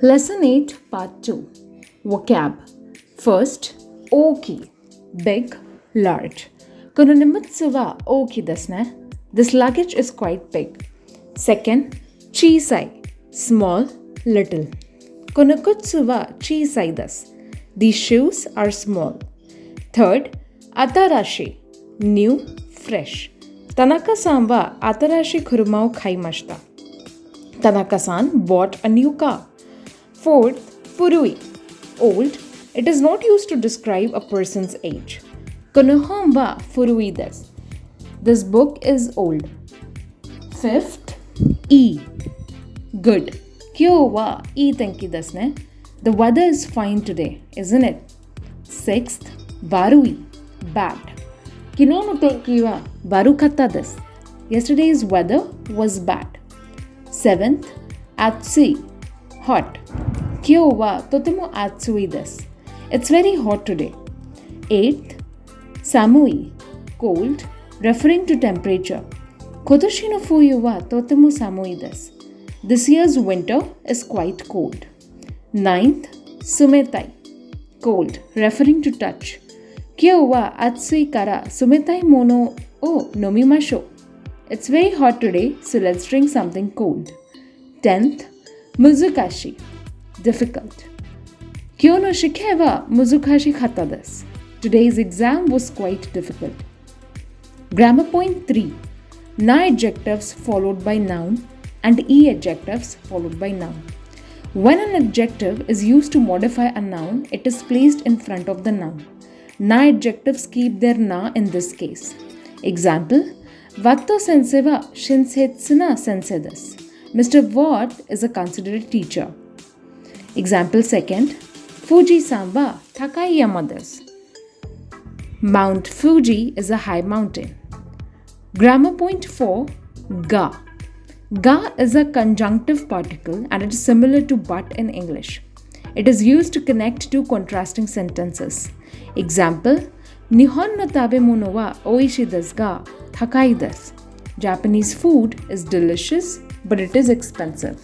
Lesson 8, Part 2. Vocab. First, oki, big, large. Kono nimutsuwa oki desu ne. This luggage is quite big. Second, chisai, small, little. Kono kutsu wa chisai desu. These shoes are small. Third, atarashi, new, fresh. Tanaka-san wa atarashi kuruma o kaimashita. Tanaka-san bought a new car. Fourth, furui, old. It is not used to describe a person's age. Konohon wa furui desu. This book is old. Fifth, e, good. Kyou wa ii tenki desu ne. The weather is fine today, isn't it? Sixth, warui, bad. Kino no tenki wa warukatta desu. Yesterday's weather was bad. Seventh, atsui, hot. Kyou wa totemo atsui desu. It's very hot today. Eighth, samui, cold, referring to temperature. Kotoshi no fuyu wa totemo samui desu. This year's winter is quite cold. Ninth, sumetai, cold, referring to touch. Kyou wa atsui kara sumetai mono o nomimashou. It's very hot today, so let's drink something cold. 10th, muzukashi, difficult. Kyou no shike wa muzukashi katta desu. Today's exam was quite difficult. Grammar point 3. Na adjectives followed by noun and e adjectives followed by noun. When an adjective is used to modify a noun, it is placed in front of the noun. Na adjectives keep their na in this case. Example, Watto sensei wa shinsetsu na sensei desu. Mr. Watt is a considerate teacher. Example second, Fuji-san wa takai yama desu. Mount Fuji is a high mountain. Grammar point 4, ga. Ga is a conjunctive particle and it is similar to but in English. It is used to connect two contrasting sentences. Example, Nihon no tabemono wa oishii desu ga takai desu. Japanese food is delicious, but it is expensive.